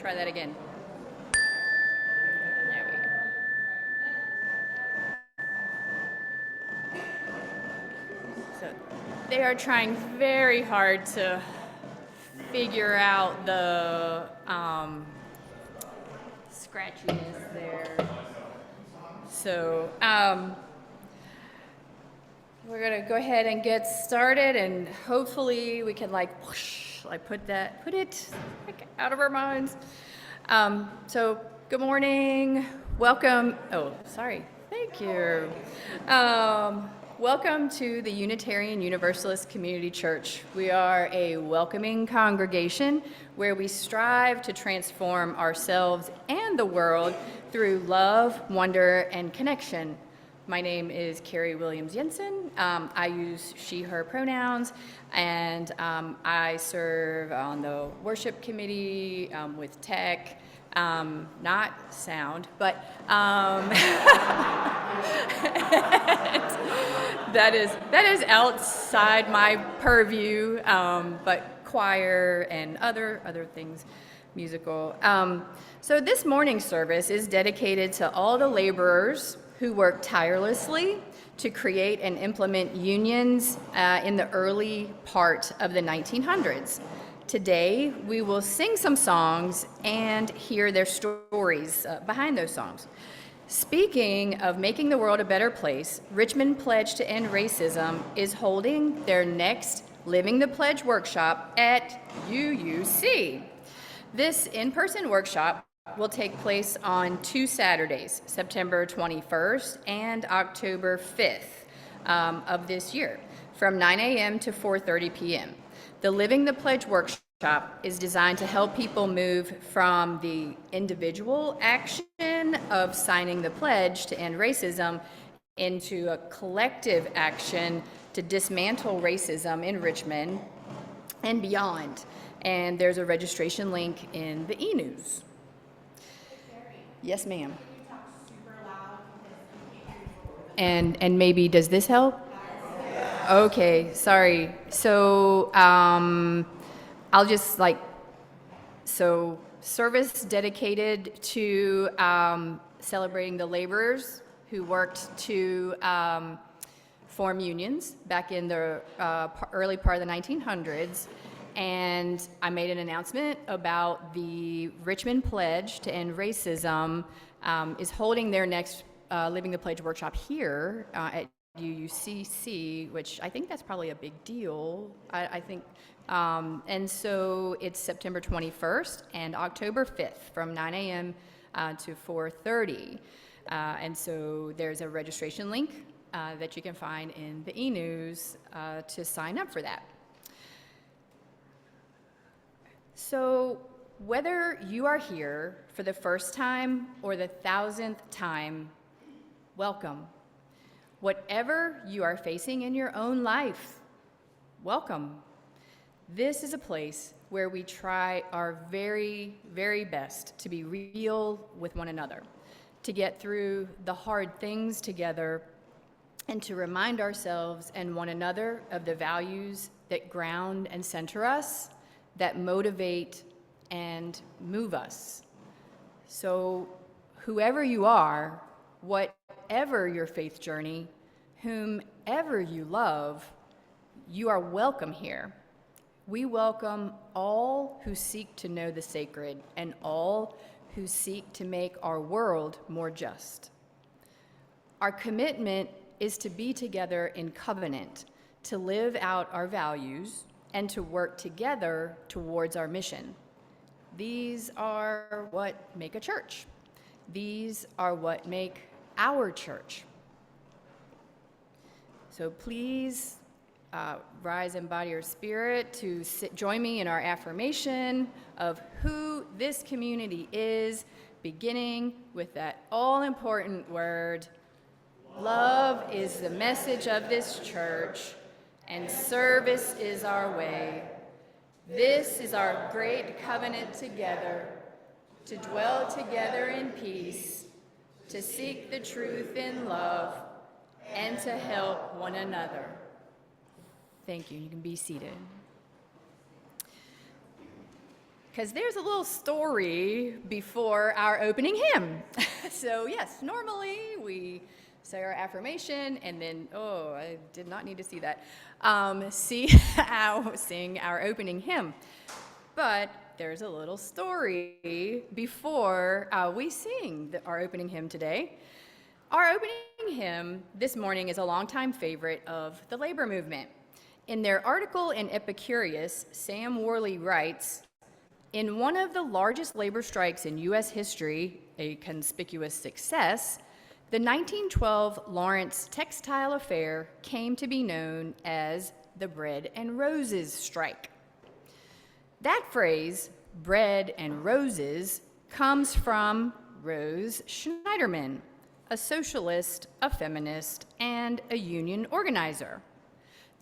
try that again. There we go. So they are trying very hard to figure out the scratchiness there. So we're gonna go ahead and get started, and hopefully we can put it like out of our minds. So good morning, welcome. Oh, sorry. Thank you. Welcome to the Unitarian Universalist Community Church. We are a welcoming congregation where we strive to transform ourselves and the world through love, wonder, and connection. My name is Carrie Williams Jensen. I use she, her pronouns, and I serve on the worship committee with tech, not sound, but that is outside my purview, but choir and other things, musical. So this morning's service is dedicated to all the laborers who worked tirelessly to create and implement unions in the early part of the 1900s. Today, we will sing some songs and hear their stories behind those songs. Speaking of making the world a better place, Richmond Pledge to End Racism is holding their next Living the Pledge workshop at UUC. This in-person workshop will take place on 2 Saturdays, September 21st and October 5th of this year, from 9 a.m. to 4:30 p.m. The Living the Pledge workshop is designed to help people move from the individual action of signing the pledge to end racism into a collective action to dismantle racism in Richmond and beyond. And there's a registration link in the e-news. Yes, ma'am. And maybe, does this help? Okay, sorry. So I'll just service dedicated to celebrating the laborers who worked to form unions back in the early part of the 1900s. And I made an announcement about the Richmond Pledge to End Racism is holding their next Living the Pledge workshop here at UUCC, which I think that's probably a big deal. I think, and so it's September 21st and October 5th from 9 a.m. To 4:30. And so there's a registration link that you can find in the e-news to sign up for that. So whether you are here for the first time or the 1,000th time, welcome. Whatever you are facing in your own life, welcome. This is a place where we try our very, very best to be real with one another, to get through the hard things together, and to remind ourselves and one another of the values that ground and center us, that motivate and move us. So whoever you are, whatever your faith journey, whomever you love, you are welcome here. We welcome all who seek to know the sacred and all who seek to make our world more just. Our commitment is to be together in covenant, to live out our values, and to work together towards our mission. These are what make a church. These are what make our church. So please rise and body your spirit to join me in our affirmation of who this community is, beginning with that all-important word. Love is the message of this church, and service is our way. This is our great covenant together, to dwell together in peace, to seek the truth in love, and to help one another. Thank you. You can be seated. because there's a little story before our opening hymn. So yes, normally we say our affirmation and then, oh, I did not need to see that, sing our opening hymn. But there's a little story before we sing our opening hymn today. Our opening hymn this morning is a longtime favorite of the labor movement. In their article in Epicurious, Sam Worley writes, in one of the largest labor strikes in U.S. history, a conspicuous success, the 1912 Lawrence Textile Affair came to be known as the Bread and Roses Strike. That phrase, bread and roses, comes from Rose Schneiderman, a socialist, a feminist, and a union organizer.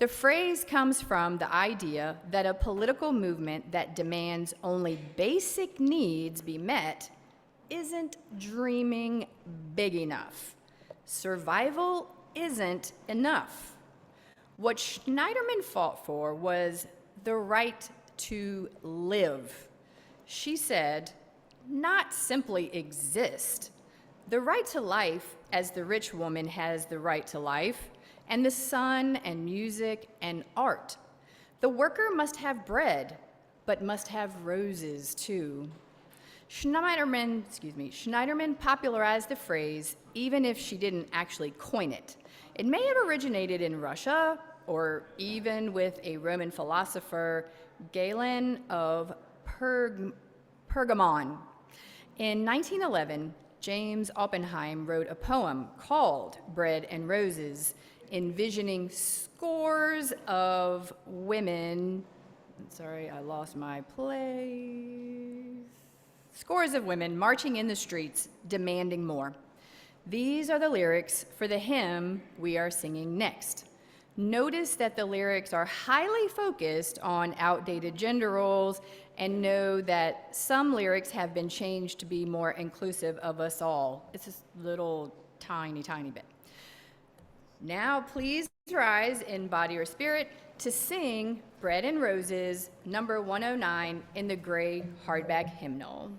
The phrase comes from the idea that a political movement that demands only basic needs be met isn't dreaming big enough. Survival isn't enough. What Schneiderman fought for was the right to live. She said, not simply exist. The right to life, as the rich woman has the right to life, and the sun and music and art. The worker must have bread, but must have roses too. Schneiderman popularized the phrase even if she didn't actually coin it. It may have originated in Russia or even with a Roman philosopher, Glen of Pergamon. In 1911, James Oppenheim wrote a poem called Bread and Roses, envisioning scores of women, sorry, I lost my place, scores of women marching in the streets demanding more. These are the lyrics for the hymn we are singing next. Notice that the lyrics are highly focused on outdated gender roles, and know that some lyrics have been changed to be more inclusive of us all. It's just a little tiny bit. Now please rise in body or spirit to sing Bread and Roses, number 109 in the gray hardback hymnal.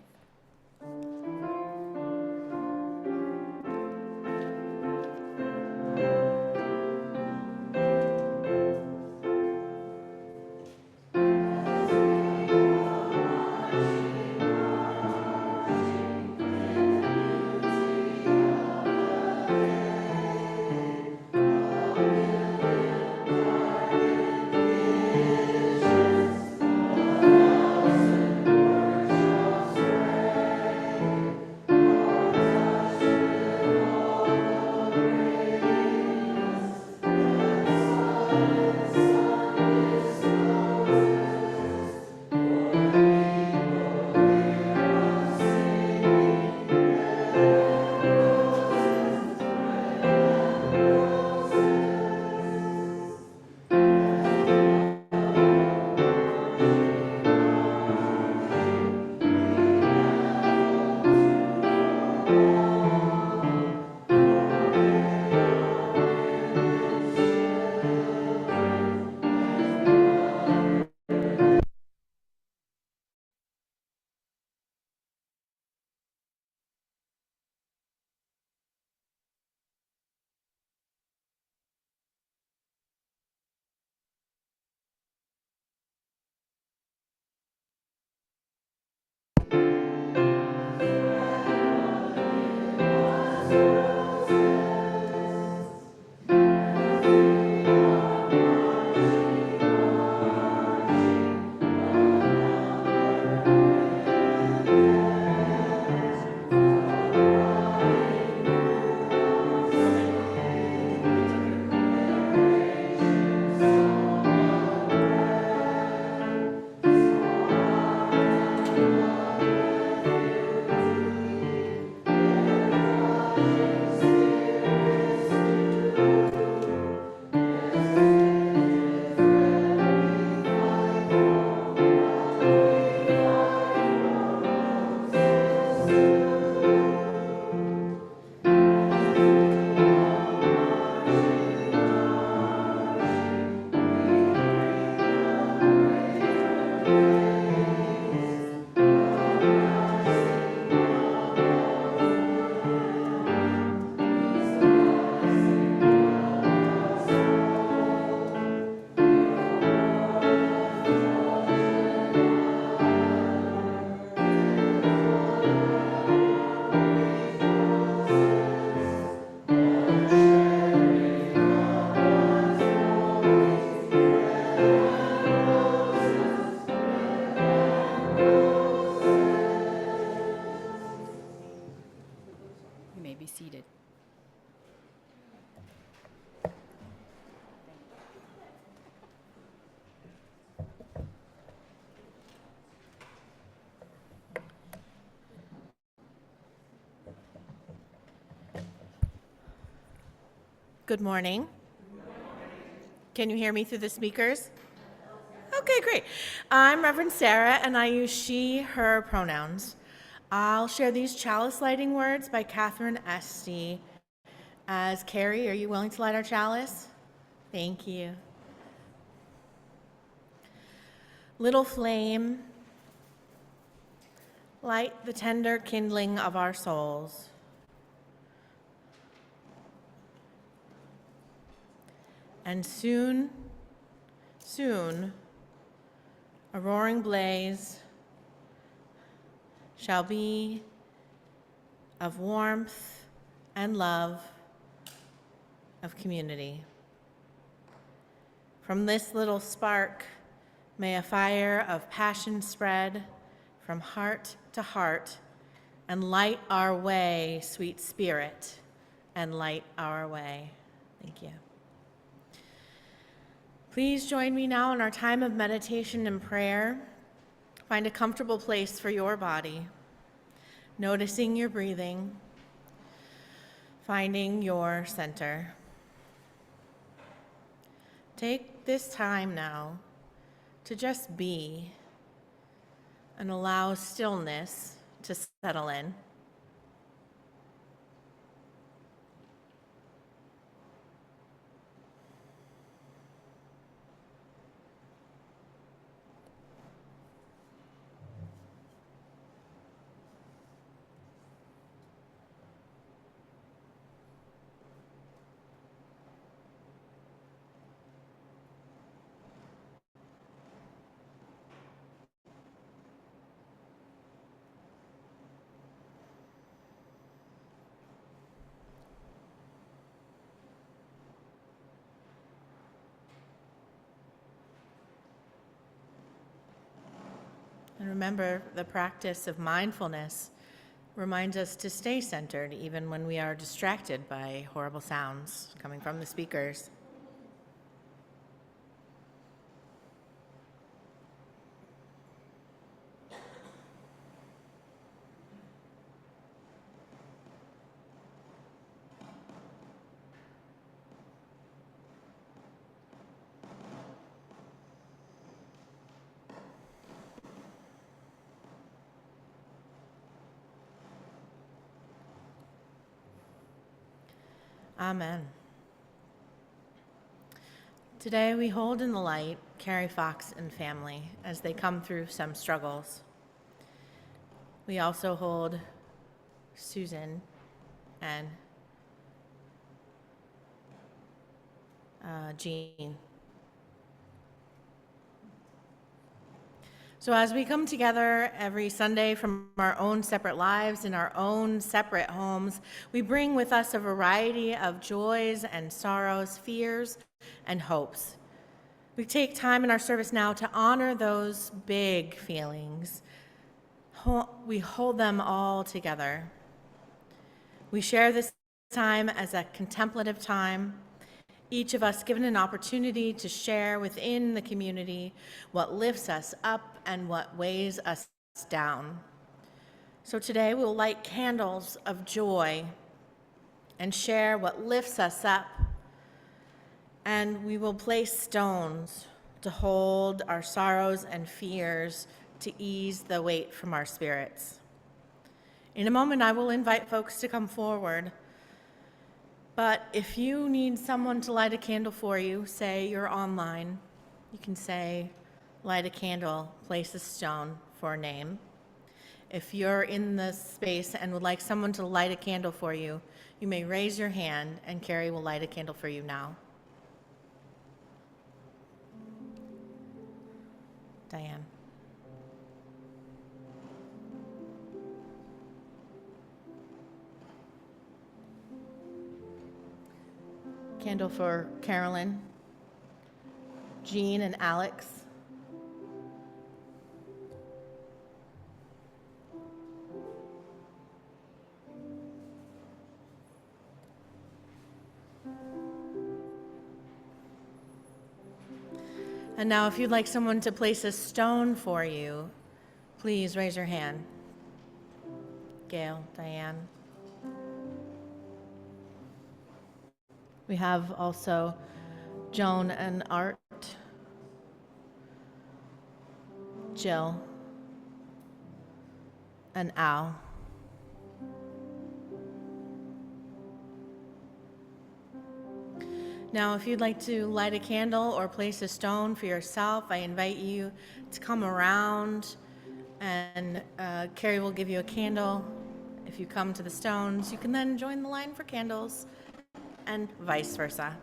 Good morning. Can you hear me through the speakers? Okay, great. I'm Reverend Sarah, and I use she, her pronouns. I'll share these chalice lighting words by Catherine Esty. As Carrie, are you willing to light our chalice? Thank you. Little flame, light the tender kindling of our souls. And soon, a roaring blaze shall be of warmth and love, of community. From this little spark, may a fire of passion spread from heart to heart and light our way, sweet spirit, and light our way. Thank you. Please join me now in our time of meditation and prayer. Find a comfortable place for your body, noticing your breathing, finding your center. Take this time now to just be and allow stillness to settle in. And remember, the practice of mindfulness reminds us to stay centered even when we are distracted by horrible sounds coming from the speakers. Amen. Today we hold in the light Carrie Fox and family as they come through some struggles. We also hold Susan and Jean. So as we come together every Sunday from our own separate lives in our own separate homes, we bring with us a variety of joys and sorrows, fears and hopes. We take time in our service now to honor those big feelings. We hold them all together. We share this time as a contemplative time, each of us given an opportunity to share within the community what lifts us up and what weighs us down. So today we'll light candles of joy and share what lifts us up, and we will place stones to hold our sorrows and fears to ease the weight from our spirits. In a moment, I will invite folks to come forward. But if you need someone to light a candle for you, say you're online, you can say, light a candle, place a stone for a name. If you're in the space and would like someone to light a candle for you, you may raise your hand and Carrie will light a candle for you now. Diane. Candle for Carolyn, Jean, and Alex. And now if you'd like someone to place a stone for you, please raise your hand. Gail, Diane. We have also Joan and Art, Jill, and Al. Now, if you'd like to light a candle or place a stone for yourself, I invite you to come around, and Carrie will give you a candle. If you come to the stones, you can then join the line for candles, and vice versa.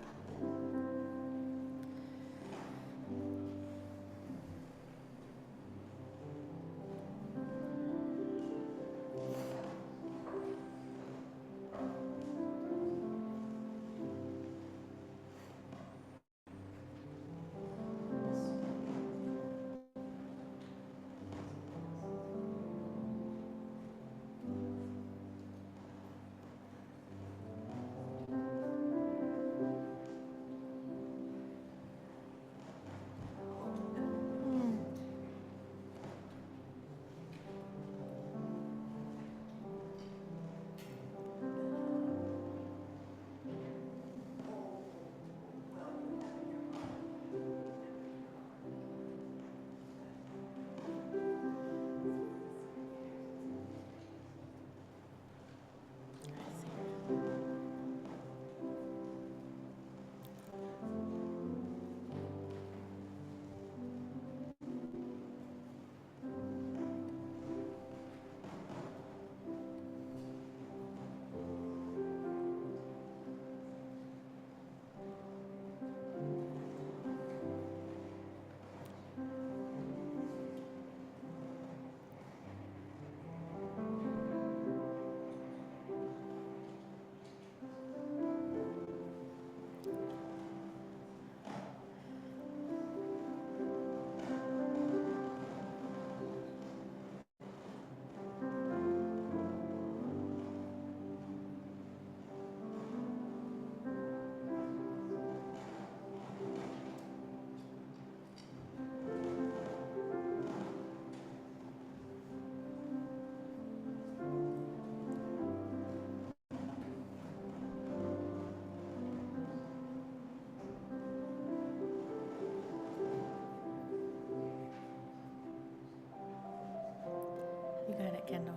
You got it, Kendall.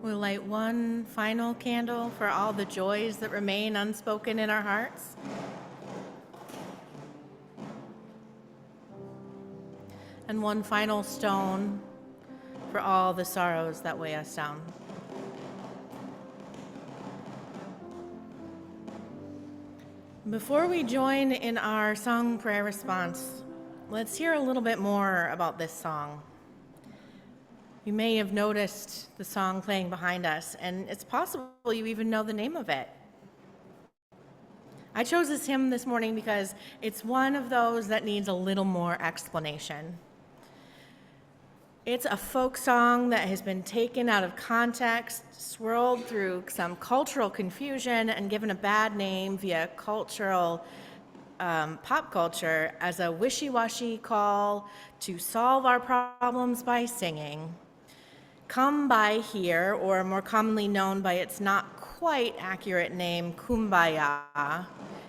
We'll light one final candle for all the joys that remain unspoken in our hearts. And one final stone for all the sorrows that weigh us down. Before we join in our song prayer response, let's hear a little bit more about this song. You may have noticed the song playing behind us, and it's possible you even know the name of it. I chose this hymn this morning because it's one of those that needs a little more explanation. It's a folk song that has been taken out of context, swirled through some cultural confusion, and given a bad name via cultural pop culture as a wishy-washy call to solve our problems by singing. Come By Here, or more commonly known by its not quite accurate name, Kumbaya,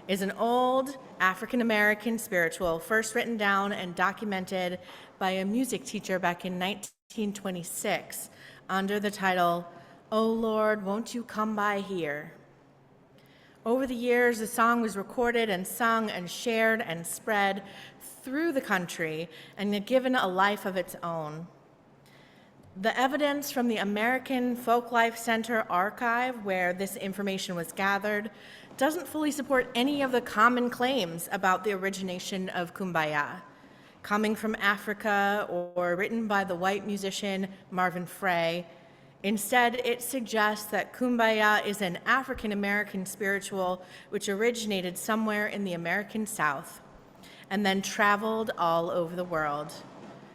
is an old African-American spiritual first written down and documented by a music teacher back in 1926 under the title, "Oh Lord, Won't You Come By Here?" Over the years, the song was recorded and sung and shared and spread through the country and given a life of its own. The evidence from the American Folklife Center archive, where this information was gathered, doesn't fully support any of the common claims about the origination of Kumbaya, coming from Africa or written by the white musician Marvin Frey. Instead, it suggests that Kumbaya is an African American spiritual which originated somewhere in the American South and then traveled all over the world.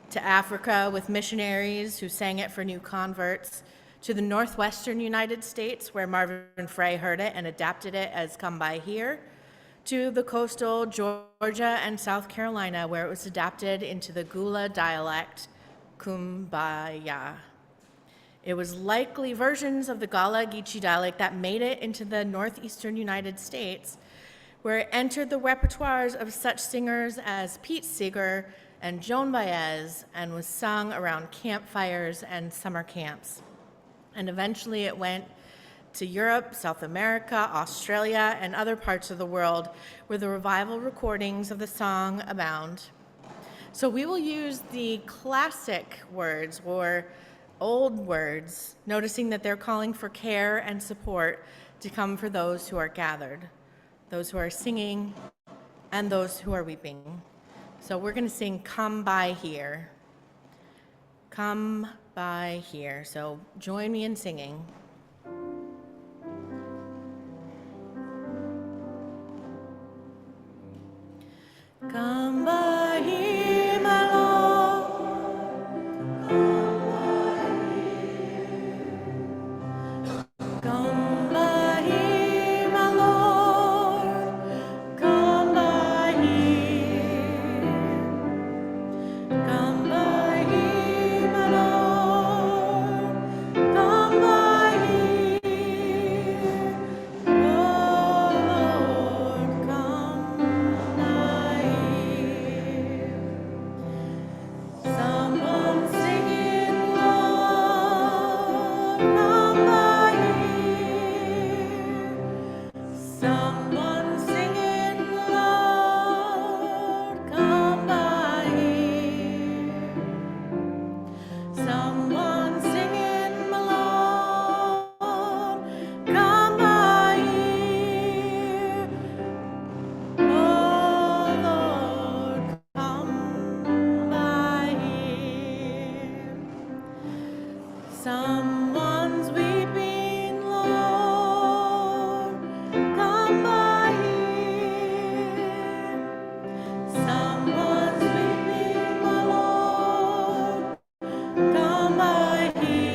To Africa with missionaries who sang it for new converts, to the northwestern United States where Marvin Frey heard it and adapted it as Come By Here, to the coastal Georgia and South Carolina where it was adapted into the Gula dialect, Kumbaya. It was likely versions of the Gala Geechee dialect that made it into the northeastern United States, where it entered the repertoires of such singers as Pete Seeger and Joan Baez and was sung around campfires and summer camps. And eventually it went to Europe, South America, Australia, and other parts of the world where the revival recordings of the song abound. So we will use the classic words or old words, noticing that they're calling for care and support to come for those who are gathered, those who are singing, and those who are weeping. So we're going to sing Come By Here. Come by here. So join me in singing. Come by here, my Lord. Come by here, my Lord. Come by here. Come by here, my Lord. Come by here. Oh Lord, come by here. Someone singing, Lord, come by here. Someone singing, Lord, come by here. Someone singing, my Lord, come by here. Oh Lord, come by here. Someone's weeping, Lord, come by here. Someone's weeping, my Lord, come by here.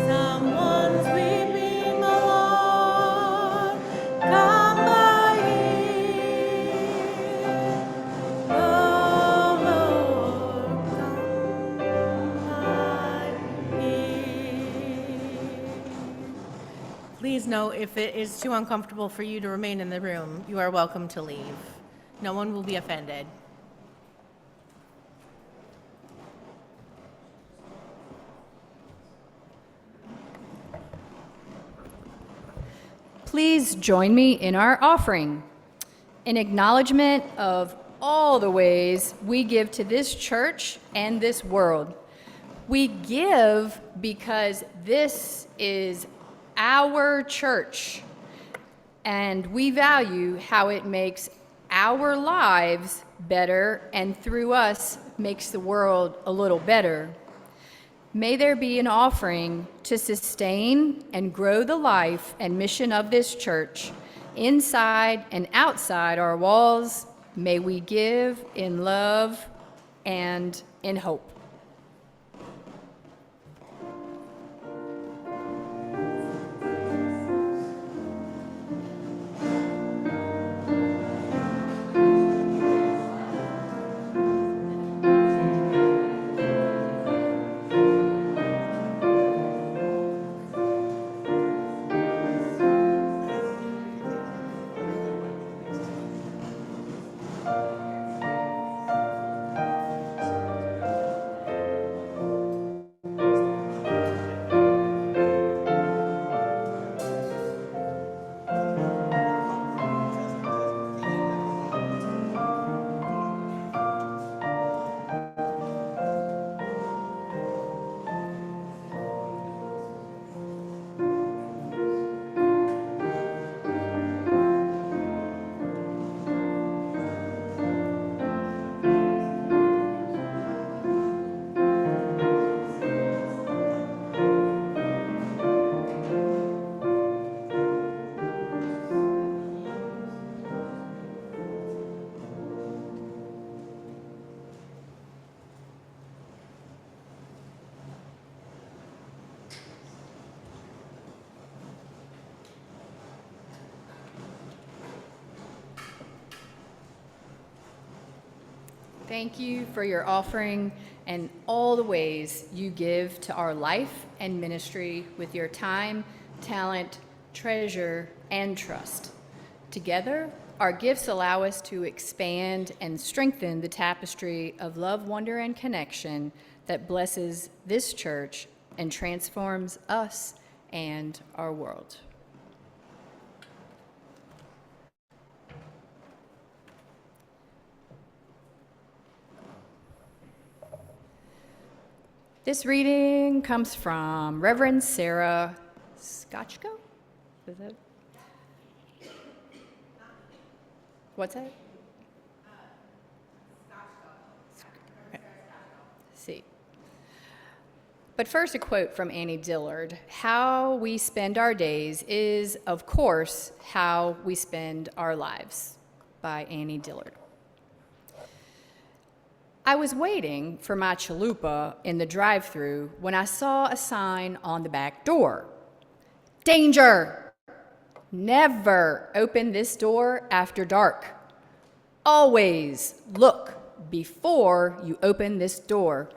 Someone's weeping, my Lord, come by here. Oh Lord, come by here. Please note, if it is too uncomfortable for you to remain in the room, you are welcome to leave. No one will be offended. Please join me in our offering. In acknowledgement of all the ways we give to this church and this world. We give because this is our church, and we value how it makes our lives better and through us makes the world a little better. May there be an offering to sustain and grow the life and mission of this church inside and outside our walls. May we give in love and in hope. Thank you for your offering and all the ways you give to our life and ministry with your time, talent, treasure, and trust. Together, our gifts allow us to expand and strengthen the tapestry of love, wonder, and connection that blesses this church and transforms us and our world. This reading comes from Reverend Sarah Scotchko. Is that? What's that? See. But first, a quote from Annie Dillard. How we spend our days is, of course, how we spend our lives, by Annie Dillard. I was waiting for my chalupa in the drive-thru when I saw a sign on the back door. Danger! Never open this door after dark. Always look before you open this door.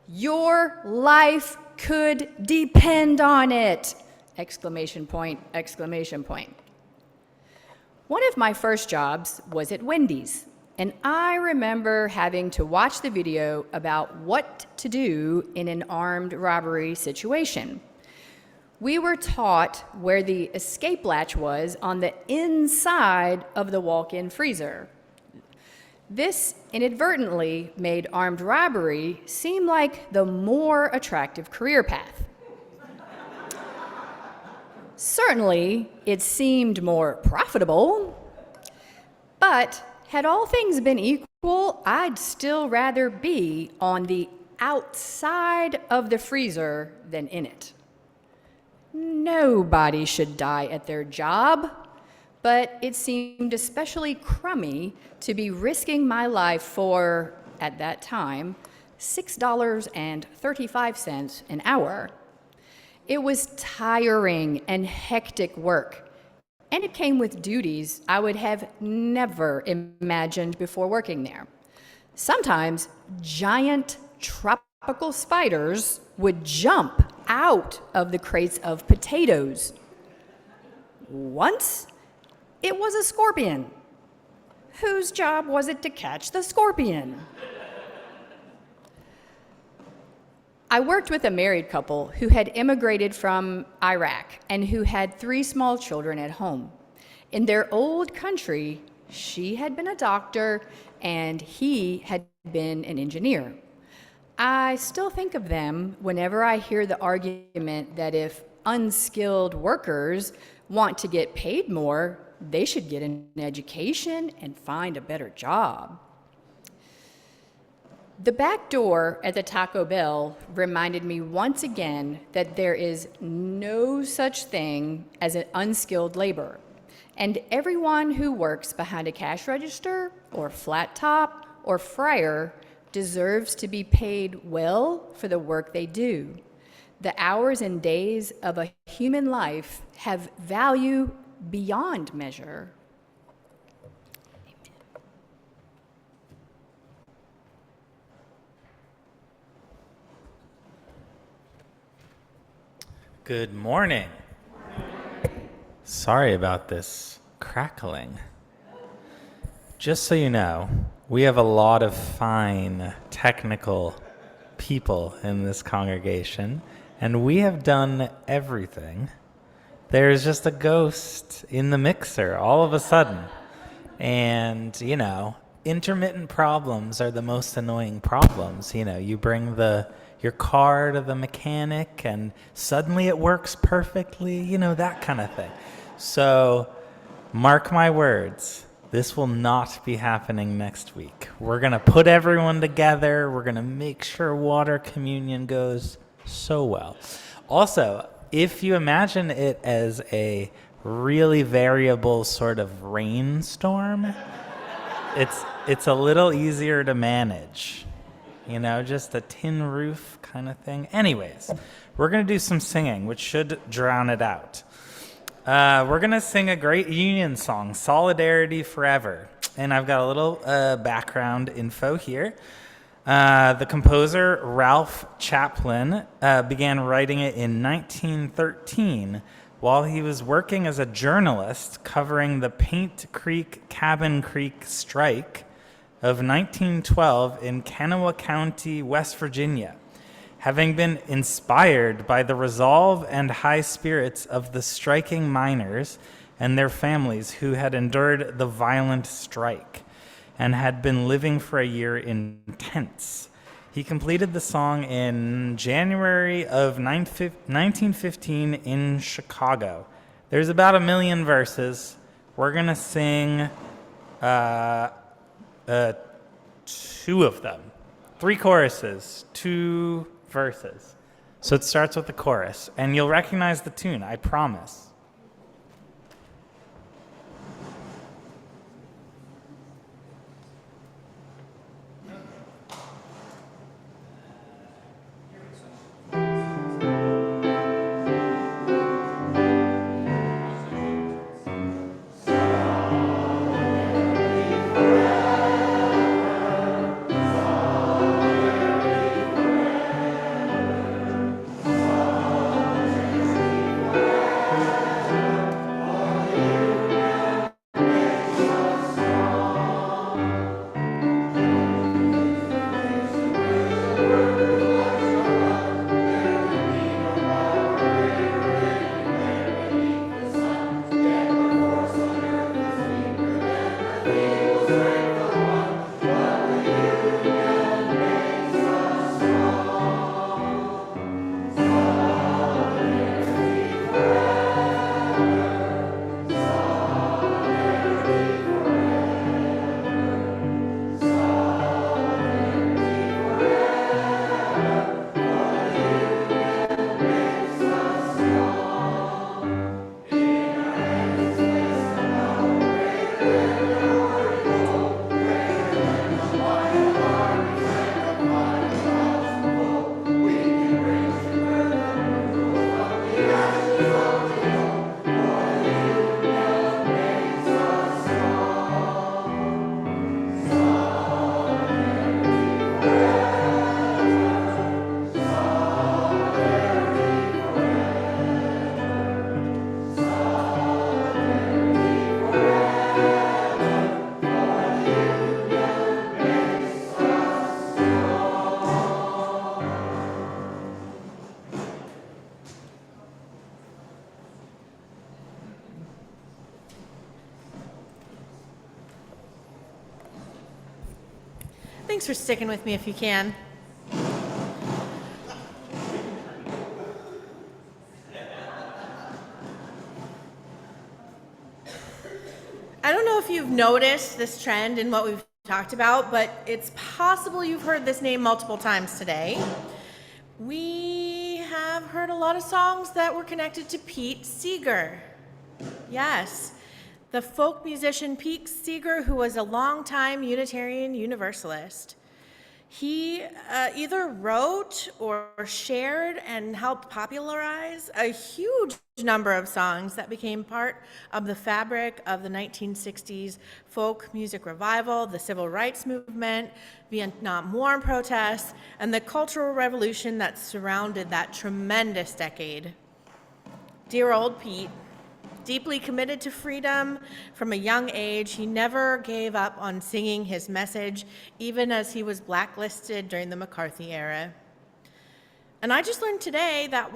Your life could depend on it! Exclamation point, exclamation point. One of my first jobs was at Wendy's, and I remember having to watch the video about what to do in an armed robbery situation. We were taught where the escape latch was on the inside of the walk-in freezer. This inadvertently made armed robbery seem like the more attractive career path. Certainly, it seemed more profitable, but had all things been equal, I'd still rather be on the outside of the freezer than in it. Nobody should die at their job, but it seemed especially crummy to be risking my life for, at that time, $6.35 an hour. It was tiring and hectic work, and it came with duties I would have never imagined before working there. Sometimes giant tropical spiders would jump out of the crates of potatoes. Once, it was a scorpion. Whose job was it to catch the scorpion? I worked with a married couple who had immigrated from Iraq and who had 3 small children at home. In their old country, she had been a doctor and he had been an engineer. I still think of them whenever I hear the argument that if unskilled workers want to get paid more, they should get an education and find a better job. The back door at the Taco Bell reminded me once again that there is no such thing as an unskilled laborer, and everyone who works behind a cash register or flat top or fryer deserves to be paid well for the work they do. The hours and days of a human life have value beyond measure. Good morning. Sorry about this crackling. Just so you know, we have a lot of fine technical people in this congregation, and we have done everything. There's just a ghost in the mixer all of a sudden. And, intermittent problems are the most annoying problems. You bring your car to the mechanic and suddenly it works perfectly, that kind of thing. So mark my words, this will not be happening next week. We're going to put everyone together. We're going to make sure water communion goes so well. Also, if you imagine it as a really variable sort of rainstorm, it's a little easier to manage. Just a tin roof kind of thing. Anyways, we're going to do some singing, which should drown it out. We're going to sing a great union song, Solidarity Forever. and I've got a little background info here. The composer Ralph Chaplin began writing it in 1913 while he was working as a journalist covering the Paint Creek Cabin Creek strike of 1912 in Kanawha County, West Virginia. Having been inspired by the resolve and high spirits of the striking miners and their families who had endured the violent strike and had been living for a year in tents. He completed the song in January of 1915 in Chicago. There's about 1 million verses. We're going to sing 2 of them. 3 choruses, 2 verses. So it starts with the chorus, and you'll recognize the tune, I promise. Thanks for sticking with me if you can. I don't know if you've noticed this trend in what we've talked about, but it's possible you've heard this name multiple times today. We have heard a lot of songs that were connected to Pete Seeger. Yes, the folk musician Pete Seeger, who was a longtime Unitarian Universalist. He either wrote or shared and helped popularize a huge number of songs that became part of the fabric of the 1960s folk music revival, the civil rights movement, Vietnam War protests, and the cultural revolution that surrounded that tremendous decade. Dear old Pete, deeply committed to freedom from a young age, he never gave up on singing his message, even as he was blacklisted during the McCarthy era. And I just learned today that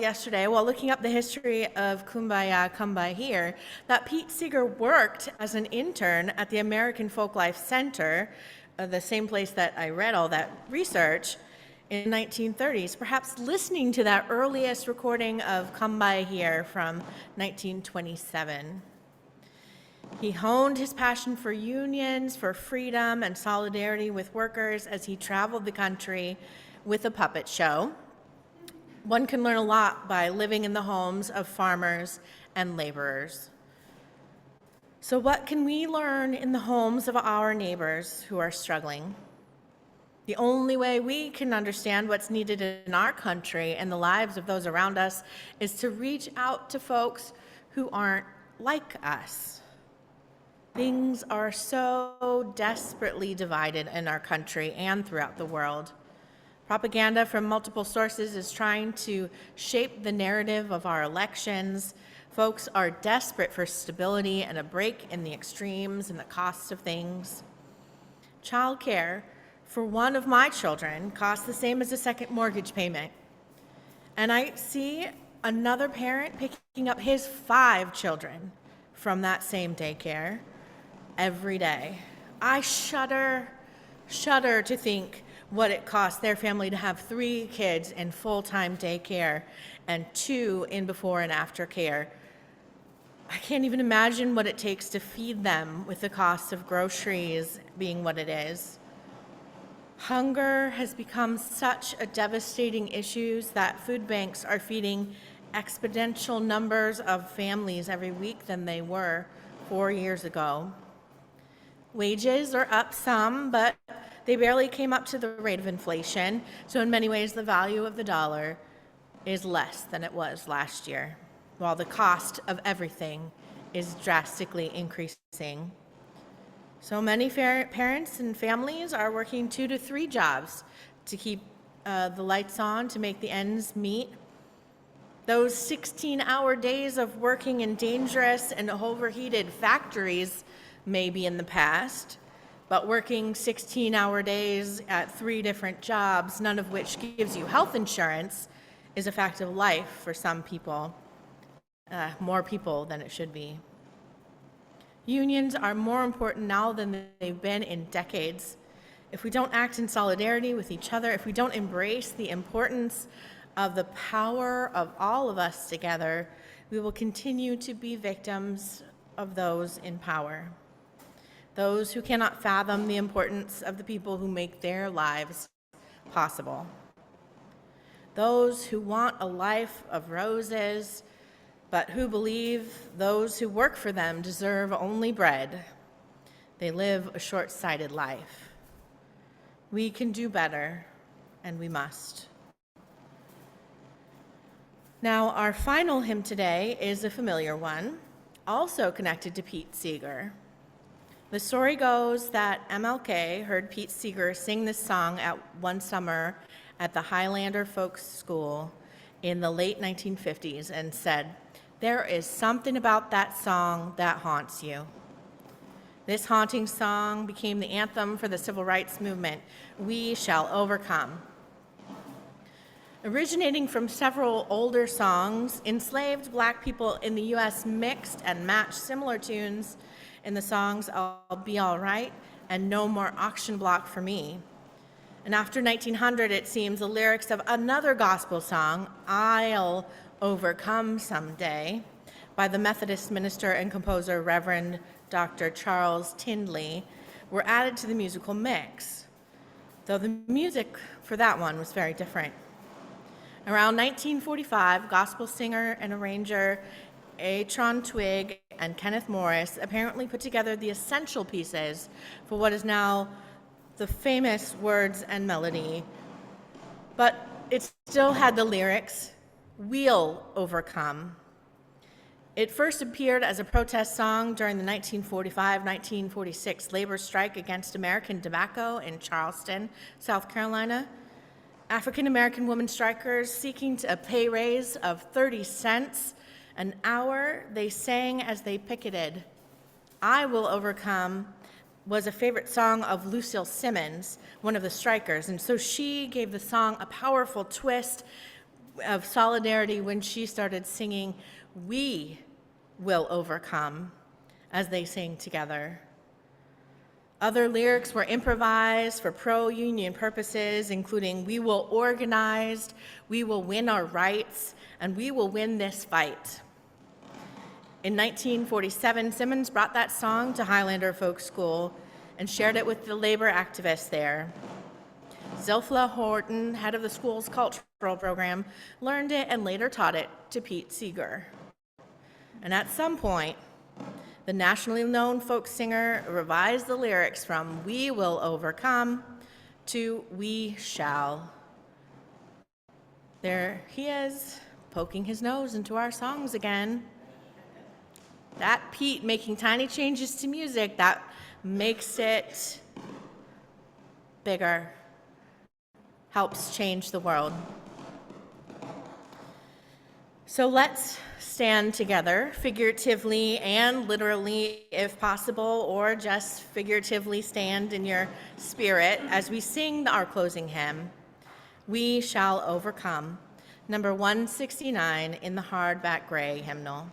yesterday, while looking up the history of Kumbaya, Come By Here, that Pete Seeger worked as an intern at the American Folklife Center, the same place that I read all that research, in the 1930s, perhaps listening to that earliest recording of Come By Here from 1927. He honed his passion for unions, for freedom, and solidarity with workers as he traveled the country with a puppet show. One can learn a lot by living in the homes of farmers and laborers. So what can we learn in the homes of our neighbors who are struggling? The only way we can understand what's needed in our country and the lives of those around us is to reach out to folks who aren't like us. Things are so desperately divided in our country and throughout the world. Propaganda from multiple sources is trying to shape the narrative of our elections. Folks are desperate for stability and a break in the extremes and the cost of things. Childcare for one of my children costs the same as a second mortgage payment. And I see another parent picking up his 5 children from that same daycare every day. I shudder to think what it costs their family to have 3 kids in full-time daycare and 2 in before and after care. I can't even imagine what it takes to feed them with the cost of groceries being what it is. Hunger has become such a devastating issue that food banks are feeding exponential numbers of families every week than they were 4 years ago. Wages are up some, but they barely came up to the rate of inflation, so in many ways the value of the dollar is less than it was last year, while the cost of everything is drastically increasing. So many parents and families are working 2 to 3 jobs to keep the lights on, to make the ends meet. Those 16-hour days of working in dangerous and overheated factories may be in the past, but working 16-hour days at 3 different jobs, none of which gives you health insurance, is a fact of life for some people, more people than it should be. Unions are more important now than they've been in decades. If we don't act in solidarity with each other, if we don't embrace the importance of the power of all of us together, we will continue to be victims of those in power. Those who cannot fathom the importance of the people who make their lives possible. Those who want a life of roses, but who believe those who work for them deserve only bread. They live a short-sighted life. We can do better, and we must. Now, our final hymn today is a familiar one, also connected to Pete Seeger. The story goes that MLK heard Pete Seeger sing this song one summer at the Highlander Folks School in the late 1950s and said, "There is something about that song that haunts you." This haunting song became the anthem for the civil rights movement, "We Shall Overcome." Originating from several older songs, enslaved Black people in the U.S. mixed and matched similar tunes in the songs "I'll Be All Right" and "No More Auction Block for Me." And after 1900, it seems the lyrics of another gospel song, "I'll Overcome Someday," by the Methodist minister and composer Reverend Dr. Charles Tindley, were added to the musical mix, though the music for that one was very different. Around 1945, gospel singer and arranger Atron Twigg and Kenneth Morris apparently put together the essential pieces for what is now the famous words and melody, but it still had the lyrics, "We'll overcome." It first appeared as a protest song during the 1945-1946 labor strike against American tobacco in Charleston, South Carolina. African-American women strikers seeking a pay raise of 30 cents an hour, they sang as they picketed. "I Will Overcome" was a favorite song of Lucille Simmons, one of the strikers, and so she gave the song a powerful twist of solidarity when she started singing "We Will Overcome" as they sang together. Other lyrics were improvised for pro-union purposes, including "We will organize," "We will win our rights," and "We will win this fight." In 1947, Simmons brought that song to Highlander Folk School and shared it with the labor activists there. Zilpha Horton, head of the school's cultural program, learned it and later taught it to Pete Seeger. And at some point, the nationally known folk singer revised the lyrics from "We will overcome" to "We shall." There he is, poking his nose into our songs again. That Pete making tiny changes to music, that makes it bigger, helps change the world. So let's stand together, figuratively and literally if possible, or just figuratively stand in your spirit as we sing our closing hymn, We Shall Overcome, number 169 in the hardback gray hymnal.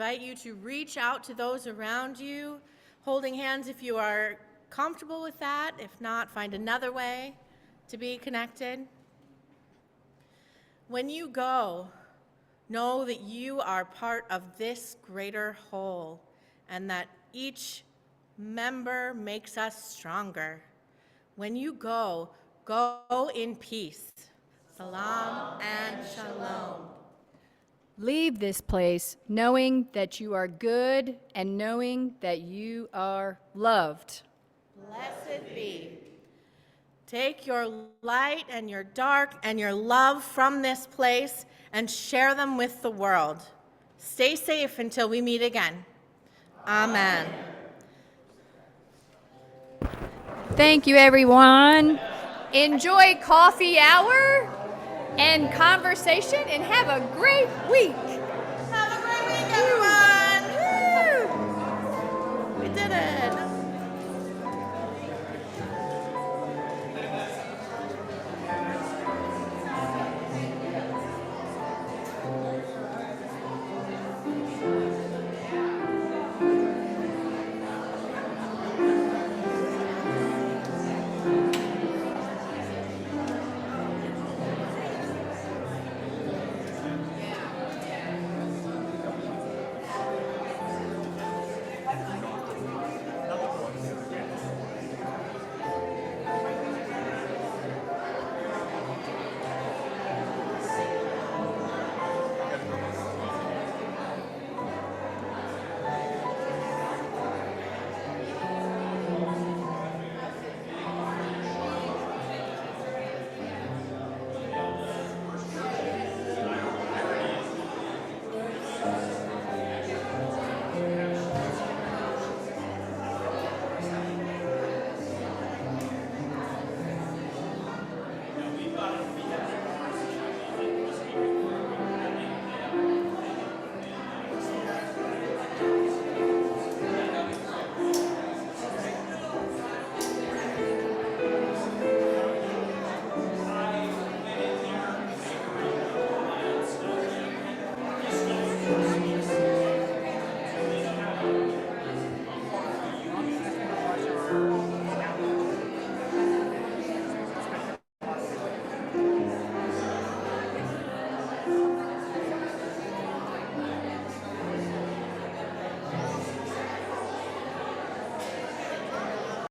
Invite you to reach out to those around you, holding hands if you are comfortable with that. If not, find another way to be connected. When you go, know that you are part of this greater whole and that each member makes us stronger. When you go, go in peace. Salam and shalom. Leave this place knowing that you are good and knowing that you are loved. Blessed be. Take your light and your dark and your love from this place and share them with the world. Stay safe until we meet again. Amen. Thank you, everyone. Enjoy coffee hour and conversation and have a great week. Have a great week, everyone. Woo! We did it.